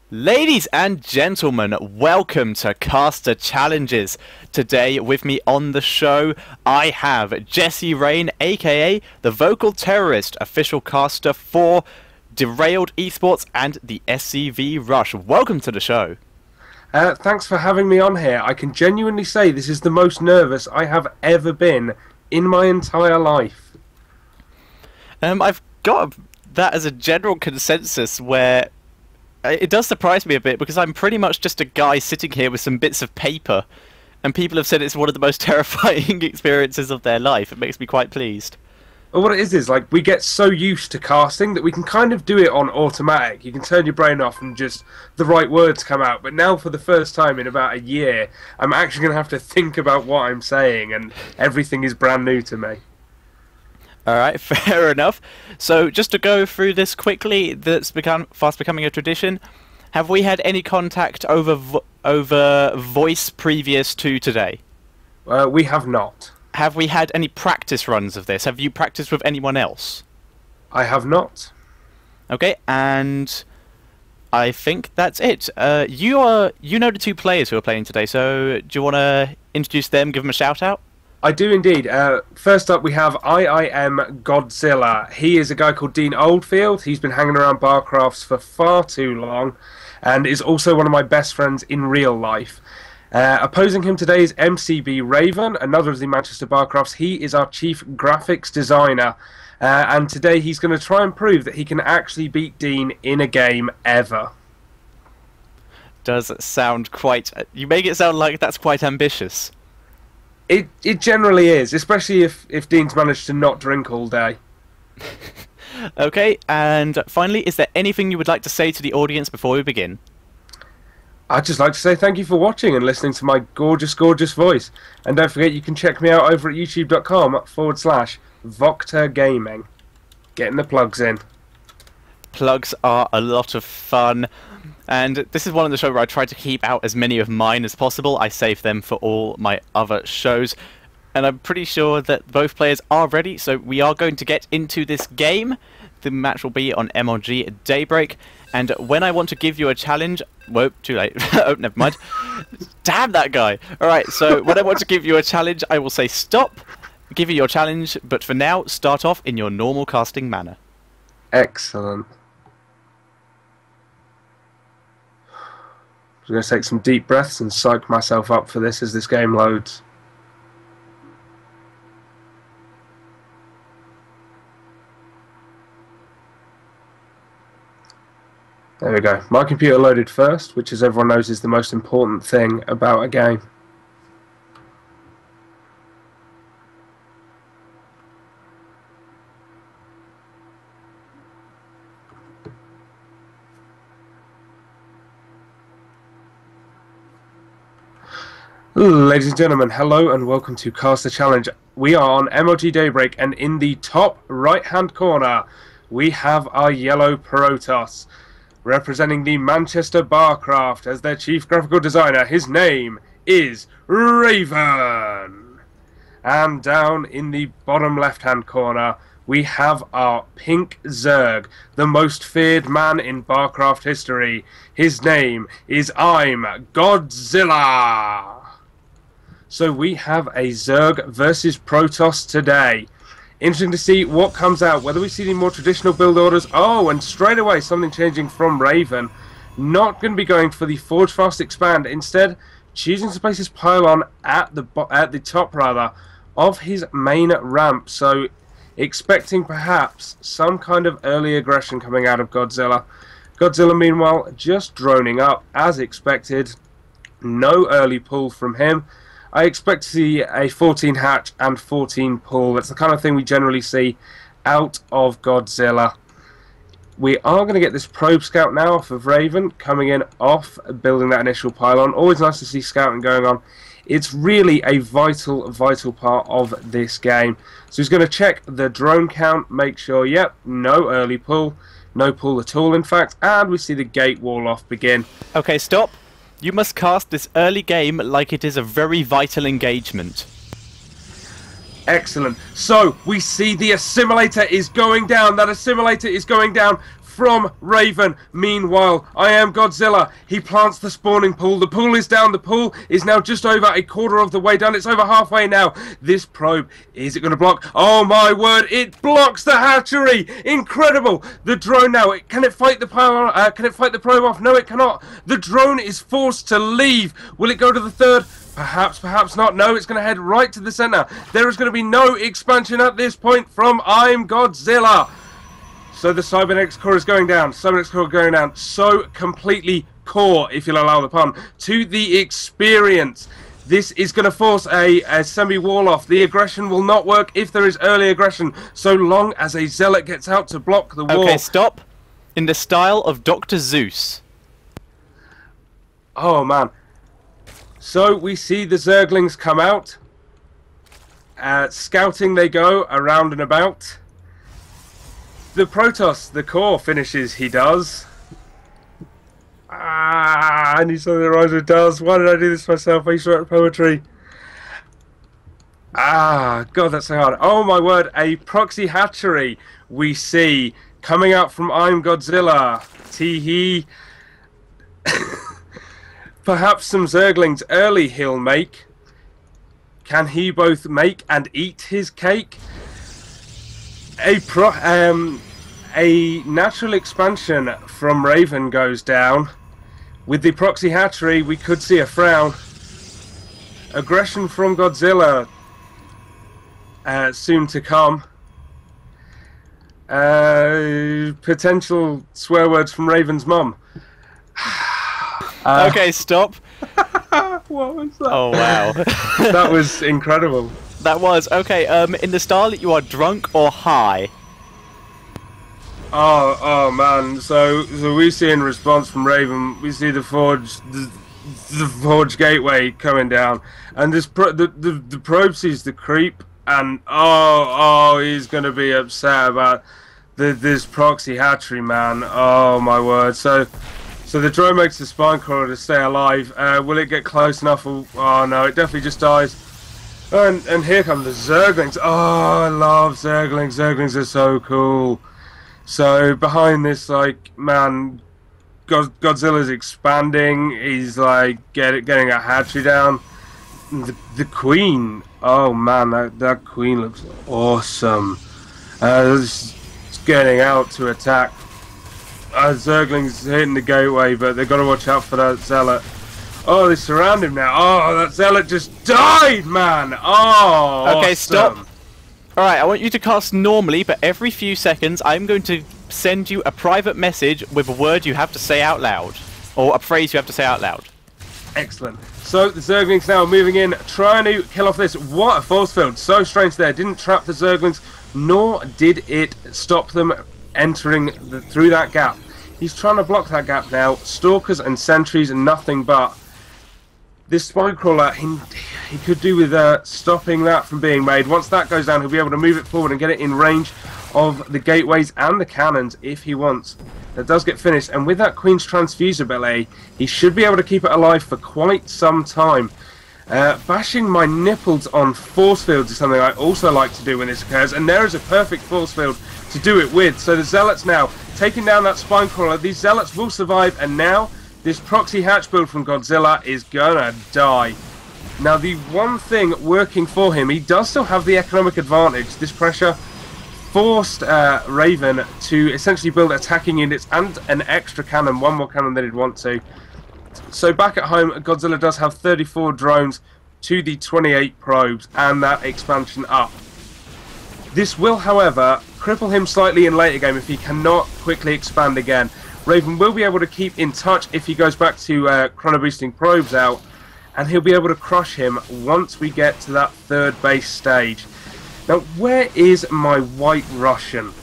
Ladies and gentlemen, welcome to Caster Challenges. Today with me on the show, I have Jesse Raen, aka the Vocal Terrorist, official caster for Derailed Esports and the SCV Rush. Welcome to the show. Thanks for having me on here. I can genuinely say this is the most nervous I have ever been in my entire life. I've got that as a general consensus where it does surprise me a bit because I'm pretty much just a guy sitting here with some bits of paper, and people have said it's one of the most terrifying experiences of their life. It makes me quite pleased. Well, what it is like we get so used to casting that we can kind of do it on automatic. You can turn your brain off and just the right words come out. But now for the first time in about a year, I'm actually going to have to think about what I'm saying, and everything is brand new to me. Alright, fair enough. So, just to go through this quickly, that's fast becoming a tradition. Have we had any contact over voice previous to today? We have not. Have we had any practice runs of this? Have you practiced with anyone else? I have not. Okay, and I think that's it. You know the two players who are playing today, so do you want to introduce them, give them a shout out? I do indeed. First up, we have IIM Godzilla. He is a guy called Dean Oldfield. He's been hanging around Barcrafts for far too long, and is also one of my best friends in real life. Opposing him today is MCB Raven, another of the Manchester Barcrafts. He is our chief graphics designer, and today he's going to try and prove that he can actually beat Dean in a game ever. Does sound quite... You make it sound like that's quite ambitious. It generally is, especially if Dean's managed to not drink all day. Okay, and finally, is there anything you would like to say to the audience before we begin? I'd just like to say thank you for watching and listening to my gorgeous, gorgeous voice. And don't forget you can check me out over at youtube.com/VoctorGaming. Getting the plugs in. Plugs are a lot of fun. And this is one of the shows where I try to keep out as many of mine as possible. I save them for all my other shows. And I'm pretty sure that both players are ready, so we are going to get into this game. The match will be on MLG Daybreak. And when I want to give you a challenge... Whoa, too late. Oh, never mind. Damn that guy. Alright, so when I want to give you a challenge, I will say stop, give you your challenge, but for now, start off in your normal casting manner. Excellent. I'm going to take some deep breaths and psych myself up for this as this game loads. There we go. My computer loaded first, which as everyone knows is the most important thing about a game. Ladies and gentlemen, hello and welcome to Caster Challenge. We are on MLG Daybreak, and in the top right hand corner we have our yellow Protoss, representing the Manchester Barcraft as their chief graphical designer. His name is Raven. And down in the bottom left hand corner we have our pink Zerg, the most feared man in Barcraft history. His name is I'm Godzilla. So we have a Zerg versus Protoss today. Interesting to see what comes out, whether we see the more traditional build orders. Oh, and straight away something changing from Raven. Not going to be going for the Forge Fast Expand. Instead, choosing to place his pylon at the top rather of his main ramp. So expecting perhaps some kind of early aggression coming out of Godzilla. Godzilla meanwhile just droning up as expected. No early pull from him. I expect to see a 14 hatch and 14 pull. That's the kind of thing we generally see out of Godzilla. We are going to get this probe scout now off of Raven, coming in off, building that initial pylon. Always nice to see scouting going on. It's really a vital, vital part of this game. So he's going to check the drone count, make sure, yep, no early pull, no pull at all in fact, and we see the gate wall off begin. Okay, stop. You must cast this early game like it is a very vital engagement. Excellent. So, we see the assimilator is going down. That assimilator is going down from Raven. Meanwhile, I am Godzilla. He plants the spawning pool. The pool is down. The pool is now just over a quarter of the way down. It's over halfway now. This probe, is it going to block? Oh my word, it blocks the hatchery. Incredible. The drone now, can it fight the probe off? No, it cannot. The drone is forced to leave. Will it go to the third? Perhaps, perhaps not. No, it's going to head right to the center. There is going to be no expansion at this point from I'm Godzilla. So the Cybernetics core is going down. Cybernetics core going down. So completely core, if you'll allow the pun, to the experience. This is going to force a semi-wall off. The aggression will not work if there is early aggression, so long as a Zealot gets out to block the wall. Okay, stop. In the style of Dr. Zeus. Oh, man. So we see the Zerglings come out. Scouting they go around and about. The Protoss, the core, finishes. He does. I need something that rhymes with does. Why did I do this myself? I used to write poetry. God, that's so hard. Oh my word, a proxy hatchery we see coming out from I'm Godzilla. Tee-hee. Perhaps some Zerglings early he'll make. Can he both make and eat his cake? A natural expansion from Raven goes down. With the proxy hatchery, we could see a frown. Aggression from Godzilla soon to come. Potential swear words from Raven's mum. Okay, stop. What was that? Oh, wow. That was incredible. That was. Okay, in the style that you are drunk or high. Oh man. So we see in response from Raven, we see the Forge gateway coming down, and this the probe sees the creep, and he's gonna be upset about this proxy hatchery, man. Oh my word. So the drone makes the spine crawler to stay alive. Will it get close enough? Oh no, it definitely just dies. And here come the Zerglings. Oh, I love Zerglings. Zerglings are so cool. So behind this, like, man, Godzilla's expanding. He's like getting a hatchery down. The Queen. Oh man, that Queen looks awesome. It's getting out to attack. Zergling's hitting the gateway, but they've got to watch out for that Zealot. Oh, they surround him now. Oh, that Zealot just died, man. Oh, okay, awesome. Stop. Alright, I want you to cast normally, but every few seconds I'm going to send you a private message with a word you have to say out loud. Or a phrase you have to say out loud. Excellent. So the Zerglings now moving in, trying to kill off this. What a force field. So strange there. Didn't trap the Zerglings, nor did it stop them entering through that gap. He's trying to block that gap now. Stalkers and sentries and nothing but. This spine crawler, he could do with stopping that from being made. Once that goes down, he'll be able to move it forward and get it in range of the gateways and the cannons if he wants. That does get finished, and with that Queen's Transfuse ability, he should be able to keep it alive for quite some time. Bashing my nipples on force fields is something I also like to do when this occurs, and there is a perfect force field to do it with. So the Zealots now taking down that spine crawler. These Zealots will survive, and now this proxy hatch build from Godzilla is gonna die. Now the one thing working for him, he does still have the economic advantage. This pressure forced Raven to essentially build attacking units and an extra cannon, one more cannon than he'd want to. So back at home, Godzilla does have 34 drones to the 28 probes and that expansion up. This will, however, cripple him slightly in later game if he cannot quickly expand again. Raven will be able to keep in touch if he goes back to chrono boosting probes out, and he'll be able to crush him once we get to that third base stage. Now, where is my White Russian?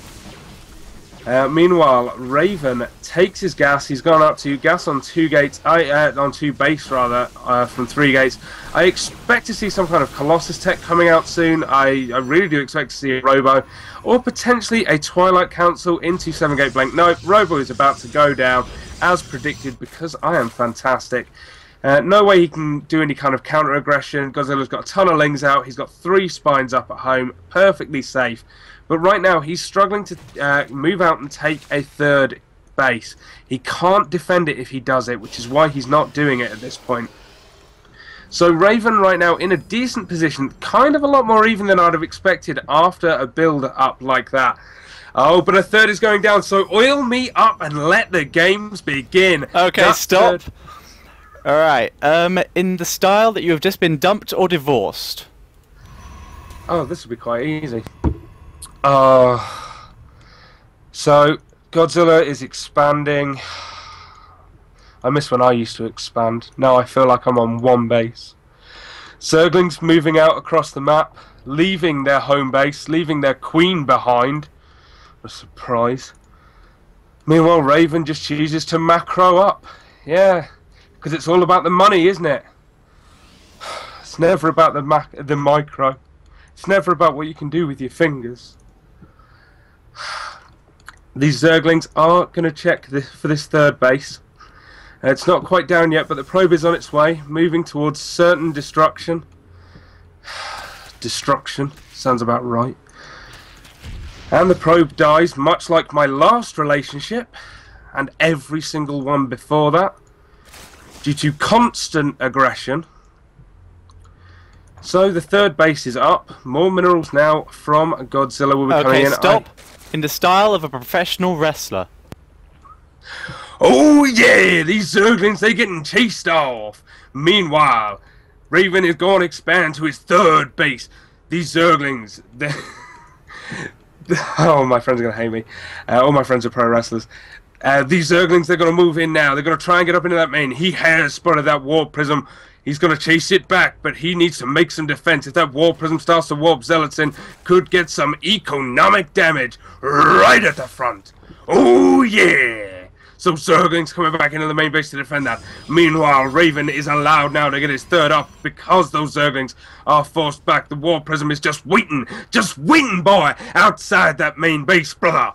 Meanwhile, Raven takes his gas. He's gone up to gas on 2 gates, on 2 base rather, from 3 gates. I expect to see some kind of Colossus tech coming out soon. I really do expect to see a Robo, or potentially a Twilight Council into 7 gate blank. No, Robo is about to go down as predicted because I am fantastic. No way he can do any kind of counter-aggression. Godzilla's got a ton of lings out. He's got 3 spines up at home. Perfectly safe. But right now, he's struggling to move out and take a 3rd base. He can't defend it if he does it, which is why he's not doing it at this point. So Raven right now in a decent position. Kind of a lot more even than I'd have expected after a build-up like that. Oh, but a 3rd is going down. So oil me up and let the games begin. Okay, That stop. 3rd... Alright, in the style that you have just been dumped or divorced. Oh, this will be quite easy. So, Godzilla is expanding. I miss when I used to expand. Now I feel like I'm on 1 base. Zerglings moving out across the map, leaving their home base, leaving their queen behind. A surprise. Meanwhile, Raven just chooses to macro up. Yeah. Because it's all about the money, isn't it? It's never about the micro. It's never about what you can do with your fingers. These Zerglings are going to check for this 3rd base. It's not quite down yet, but the probe is on its way, moving towards certain destruction. Destruction sounds about right. And the probe dies, much like my last relationship, and every single one before that, due to constant aggression. So the 3rd base is up. More minerals now from Godzilla will be coming in. Okay, stop. In the style of a professional wrestler. Oh yeah, these Zerglings, they're getting chased off. Meanwhile, Raven is going to expand to his 3rd base. These Zerglings, oh, my friends are going to hate me. All my friends are pro wrestlers. These Zerglings, they're going to move in now. They're going to try and get up into that main. He has spotted that warp prism. He's going to chase it back, but he needs to make some defense. If that warp prism starts to warp Zealots in, could get some economic damage right at the front. Oh, yeah. So Zerglings coming back into the main base to defend that. Meanwhile, Raven is allowed now to get his 3rd up because those Zerglings are forced back. The warp prism is just waiting, boy, outside that main base, brother.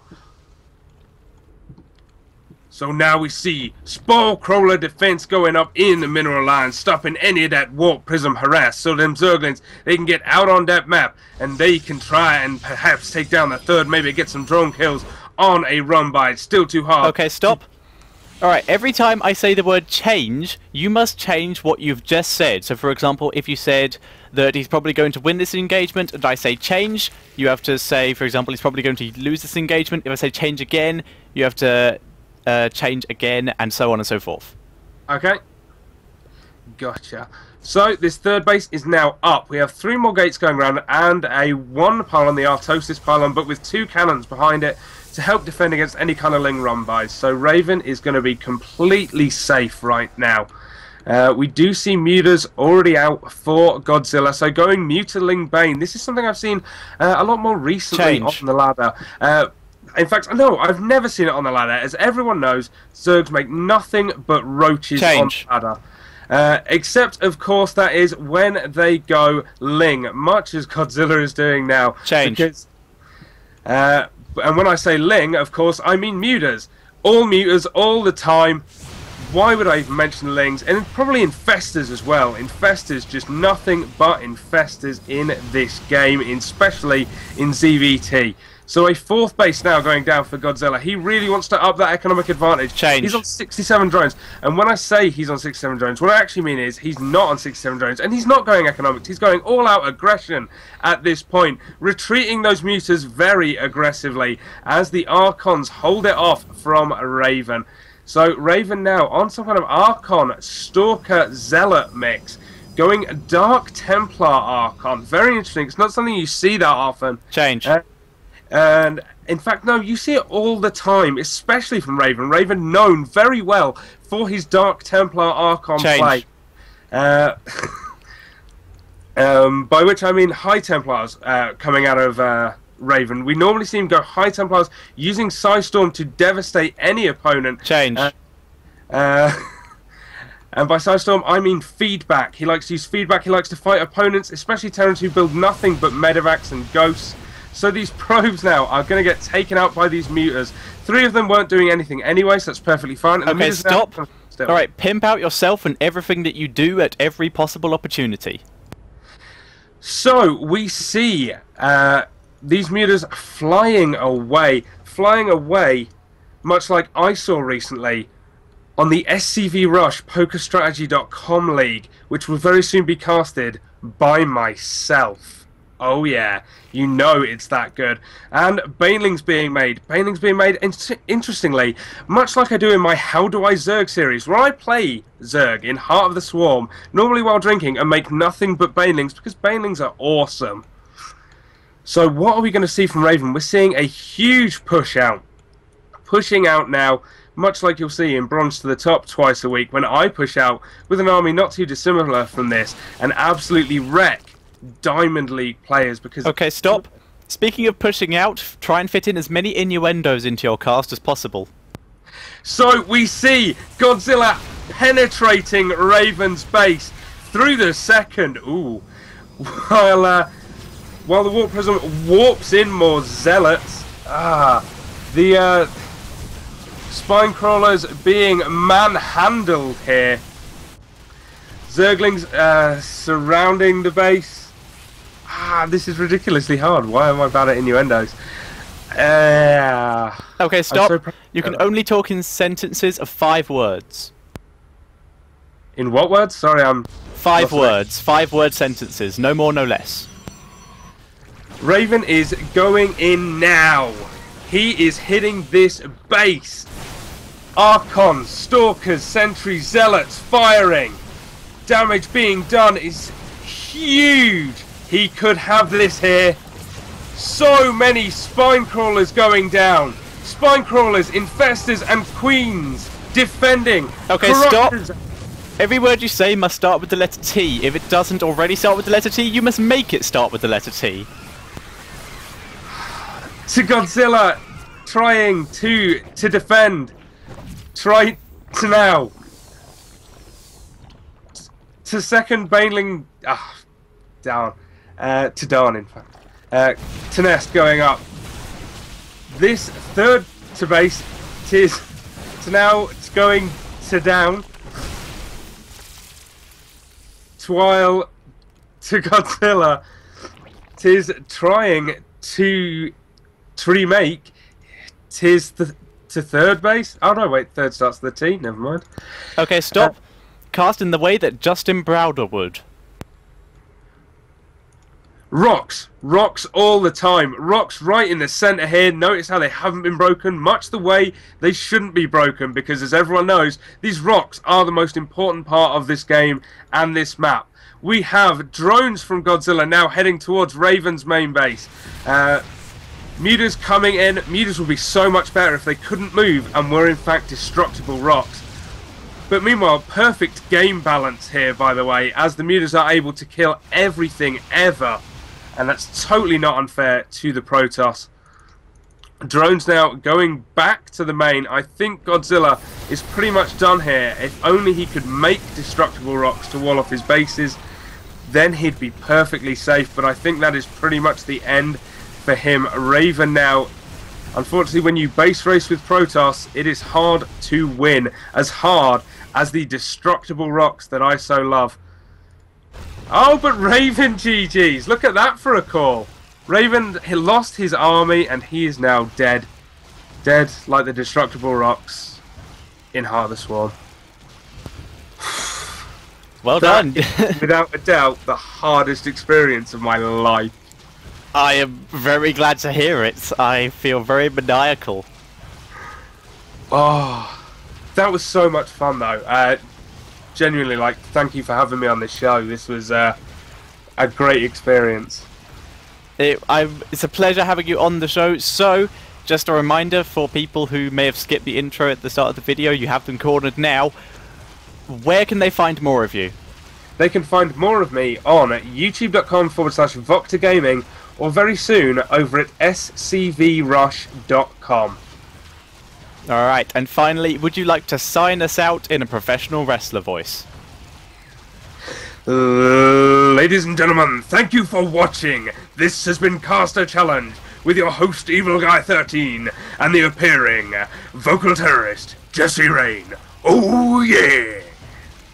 So now we see Spore Crawler defense going up in the mineral line, stopping any of that warp prism harass. So them Zerglings, they can get out on that map and they can try and perhaps take down the 3rd, maybe get some drone kills on a run by. It's still too hard. Okay, stop. Alright, every time I say the word change, you must change what you've just said. So for example, if you said that he's probably going to win this engagement and I say change, you have to say, for example, he's probably going to lose this engagement. If I say change again, you have to change again, and so on and so forth. Okay. Gotcha. So this 3rd base is now up. We have 3 more gates going around and a 1 pylon, the Artosis pylon, but with 2 cannons behind it to help defend against any kind of Ling run-bys. So Raven is going to be completely safe right now. We do see Mutas already out for Godzilla, so going Muta Ling Bane. This is something I've seen a lot more recently on the ladder. In fact, no, I've never seen it on the ladder. As everyone knows, Zergs make nothing but roaches on the ladder. Except, of course, that is when they go Ling, much as Godzilla is doing now. Because, and when I say Ling, of course, I mean Mutas. All Mutas, all the time. Why would I even mention Lings? And probably Infestors as well. Infestors, just nothing but Infestors in this game, especially in ZVT. So a 4th base now going down for Godzilla. He really wants to up that economic advantage. He's on 67 drones. And when I say he's on 67 drones, what I actually mean is he's not on 67 drones. And he's not going economics. He's going all-out aggression at this point. Retreating those Mutas very aggressively as the Archons hold it off from Raven. So Raven now on some kind of Archon Stalker Zealot mix. Going Dark Templar Archon. Very interesting. It's not something you see that often. And in fact, no, you see it all the time, especially from Raven. Raven known very well for his Dark Templar Archon play. By which I mean High Templars coming out of Raven. We normally see him go High Templars using Psystorm to devastate any opponent. And by Psystorm, I mean feedback. He likes to use feedback. He likes to fight opponents, especially Terrans who build nothing but medevacs and ghosts. So these probes now are going to get taken out by these Mutas. 3 of them weren't doing anything anyway, so that's perfectly fine. And okay, stop. still. Alright, pimp out yourself and everything that you do at every possible opportunity. So, we see these mutas flying away, much like I saw recently on the SCV Rush PokerStrategy.com League, which will very soon be casted by myself. Oh yeah, you know it's that good. And Baneling's being made. Interestingly, much like I do in my How Do I Zerg series, where I play Zerg in Heart of the Swarm, normally while drinking, and make nothing but Banelings, because Banelings are awesome. So what are we going to see from Raven? We're seeing a huge push out. Pushing out now, much like you'll see in Bronze to the Top twice a week, when I push out with an army not too dissimilar from this, and absolutely wreck Diamond League players. Because okay, stop. Speaking of pushing out, try and fit in as many innuendos into your cast as possible. So we see Godzilla penetrating Raven's base through the second. Ooh. While the Warp Prism warps in more zealots. The spine crawlers being manhandled here. Zerglings surrounding the base. This is ridiculously hard. Why am I bad at innuendos? Okay, stop. You can only talk in sentences of 5 words. In what words? Sorry, I'm... 5 words. 5-word sentences. No more, no less. Raven is going in now. He is hitting this base. Archons, Stalkers, Sentries, Zealots firing. Damage being done is huge. He could have this here. So many spine crawlers going down. Spine crawlers, infestors, and queens defending. Okay, stop. Every word you say must start with the letter T. If it doesn't already start with the letter T, you must make it start with the letter T. To Godzilla trying to defend. Try to now. To second Baneling. Down. To Darn, in fact. To Nest going up. This third to base. Tis to now. It's going to down. While to Godzilla. Tis trying to remake. Tis to third base. Oh no, wait. Third starts with the T. Never mind. Okay, stop. Cast in the way that Justin Browder would. Rocks all the time. Rocks right in the center here. Notice how they haven't been broken, much the way they shouldn't be broken, because as everyone knows, these rocks are the most important part of this game and this map. We have drones from Godzilla now heading towards Raven's main base. Mutas coming in. Mutas would be so much better if they couldn't move and were in fact destructible rocks. But meanwhile, perfect game balance here, by the way, as the Mutas are able to kill everything ever. And that's totally not unfair to the Protoss. Drones now going back to the main. I think Godzilla is pretty much done here. If only he could make destructible rocks to wall off his bases, then he'd be perfectly safe. But I think that is pretty much the end for him. Raven now, unfortunately, when you base race with Protoss, it is hard to win. As hard as the destructible rocks that I so love. Oh, but Raven GG's. Look at that for a call. Raven, he lost his army and he is now dead. Dead like the destructible rocks in Heart of the Swarm. Well done. Without a doubt, the hardest experience of my life. I am very glad to hear it. I feel very maniacal. Oh, that was so much fun though. Genuinely, like, thank you for having me on this show. This was a great experience. It's a pleasure having you on the show. So, just a reminder for people who may have skipped the intro at the start of the video, you have them cornered now. Where can they find more of you? They can find more of me on youtube.com/Voctor Gaming, or very soon over at scvrush.com. Alright, and finally, would you like to sign us out in a professional wrestler voice? Ladies and gentlemen, thank you for watching. This has been Caster Challenge with your host Evil Guy 13 and the appearing vocal terrorist Jesse Raen. Oh yeah!